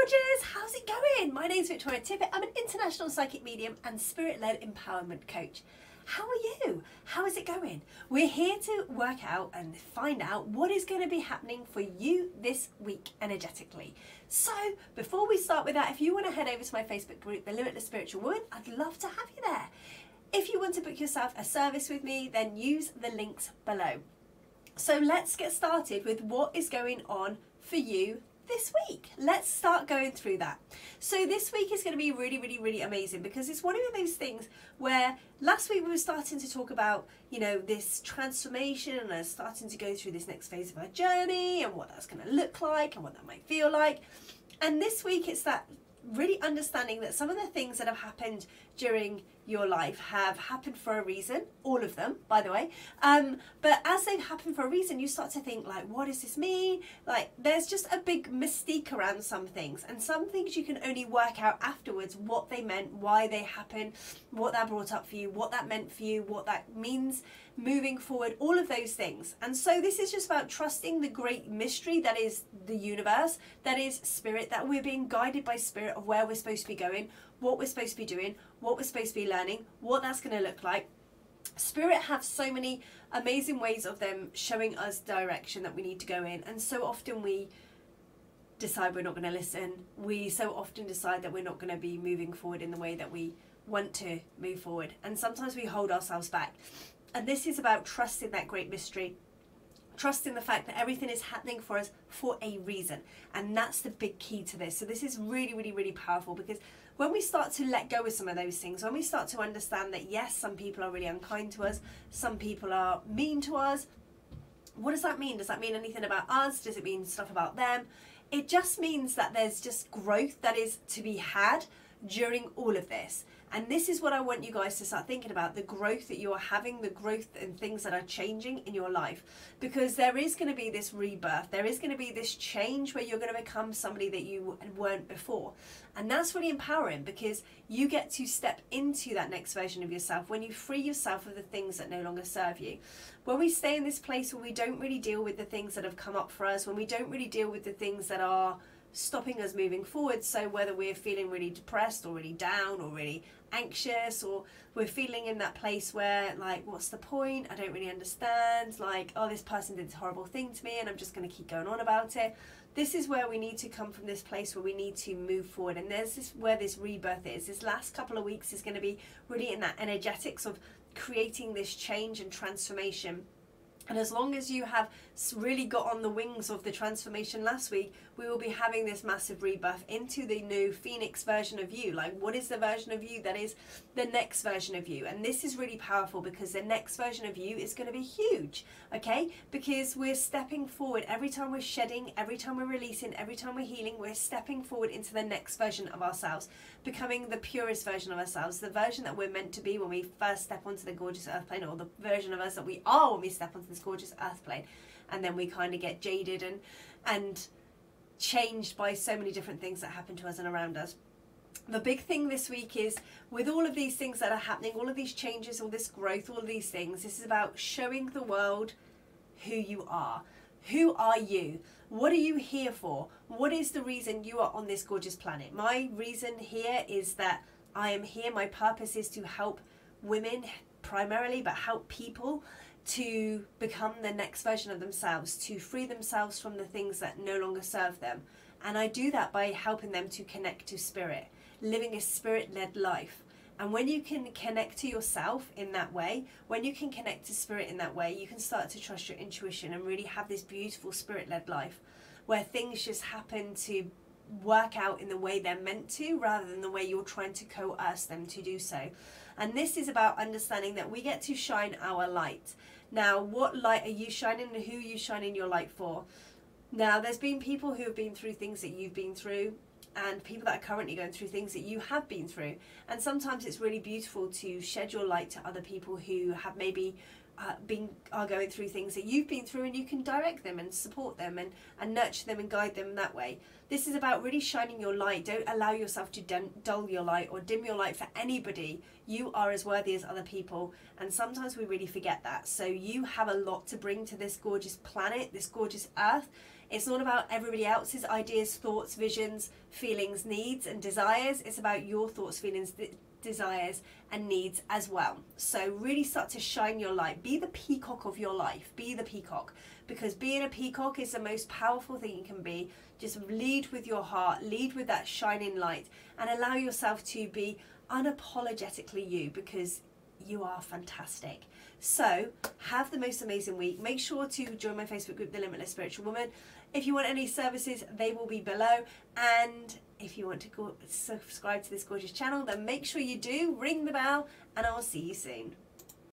gorgeous, how's it going? My name's Victoria Tippett. I'm an international psychic medium and spirit-led empowerment coach. How are you? How is it going? We're here to work out and find out what is going to be happening for you this week energetically. So before we start with that, if you want to head over to my Facebook group, The Limitless Spiritual Woman, I'd love to have you there. If you want to book yourself a service with me, then use the links below. So let's get started with what is going on for you this week. Let's start going through that. So this week is going to be really amazing because it's one of those things where last week we were starting to talk about, you know, this transformation and us starting to go through this next phase of our journey and what that's going to look like and what that might feel like. And this week it's that really understanding that some of the things that have happened during your life have happened for a reason, all of them, by the way, but as they've happened for a reason, you start to think like, what does this mean? Like, there's just a big mystique around some things, and some things you can only work out afterwards what they meant, why they happened, what that brought up for you, what that meant for you, what that means moving forward, all of those things. And so this is just about trusting the great mystery that is the universe, that is spirit, that we're being guided by spirit of where we're supposed to be going, what we're supposed to be doing, what we're supposed to be learning, what that's going to look like. Spirit have so many amazing ways of them showing us direction that we need to go in, and so often we decide we're not going to listen. We so often decide that we're not going to be moving forward in the way that we want to move forward, and sometimes we hold ourselves back. And this is about trusting that great mystery, trusting the fact that everything is happening for us for a reason, and that's the big key to this. So this is really powerful, because when we start to let go of some of those things, when we start to understand that yes, some people are really unkind to us, some people are mean to us, what does that mean? Does that mean anything about us? Does it mean stuff about them? It just means that there's just growth that is to be had during all of this. And this is what I want you guys to start thinking about, the growth that you are having, the growth and things that are changing in your life. Because there is going to be this rebirth, there is going to be this change where you're going to become somebody that you weren't before. And that's really empowering, because you get to step into that next version of yourself when you free yourself of the things that no longer serve you. When we stay in this place where we don't really deal with the things that have come up for us, when we don't really deal with the things that are stopping us moving forward, so whether we're feeling really depressed or really down or really anxious, or we're feeling in that place where like, what's the point, I don't really understand, like, oh, this person did this horrible thing to me and I'm just going to keep going on about it. This is where we need to come from, this place where we need to move forward. And there's this where this rebirth is. This last couple of weeks is going to be really in that energetics of creating this change and transformation. And as long as you have really got on the wings of the transformation last week, we will be having this massive rebirth into the new Phoenix version of you. Like, what is the version of you that is the next version of you? And this is really powerful, because the next version of you is going to be huge, okay? Because we're stepping forward every time we're shedding, every time we're releasing, every time we're healing, we're stepping forward into the next version of ourselves, becoming the purest version of ourselves, the version that we're meant to be when we first step onto the gorgeous earth plane, or the version of us that we are when we step onto this gorgeous earth plane. And then we kind of get jaded and changed by so many different things that happen to us and around us. The big thing this week is, with all of these things that are happening, all of these changes, all this growth, all of these things, this is about showing the world who you are. Who are you? What are you here for? What is the reason you are on this gorgeous planet? My reason here is that I am here. My purpose is to help women primarily, but help people to become the next version of themselves, to free themselves from the things that no longer serve them. And I do that by helping them to connect to spirit, living a spirit-led life. And when you can connect to yourself in that way, when you can connect to spirit in that way, you can start to trust your intuition and really have this beautiful spirit-led life where things just happen to work out in the way they're meant to, rather than the way you're trying to coerce them to do so. And this is about understanding that we get to shine our light. Now, what light are you shining, and who are you shining your light for? Now, there's been people who have been through things that you've been through, and people that are currently going through things that you have been through. And sometimes it's really beautiful to shed your light to other people who have maybe are going through things that you've been through, and you can direct them and support them and nurture them and guide them that way. This is about really shining your light. Don't allow yourself to dull your light or dim your light for anybody. You are as worthy as other people, and sometimes we really forget that. So you have a lot to bring to this gorgeous planet, this gorgeous earth, It's not about everybody else's ideas, thoughts, visions, feelings, needs and desires. It's about your thoughts, feelings, desires and needs as well. So really start to shine your light. Be the peacock of your life. Be the peacock, because being a peacock is the most powerful thing you can be. Just lead with your heart, lead with that shining light, and allow yourself to be unapologetically you, because you are fantastic. So have the most amazing week. Make sure to join my Facebook group, The Limitless Spiritual Woman. If you want any services, they will be below. And if you want to subscribe to this gorgeous channel, then make sure you do. Ring the bell, and I will see you soon.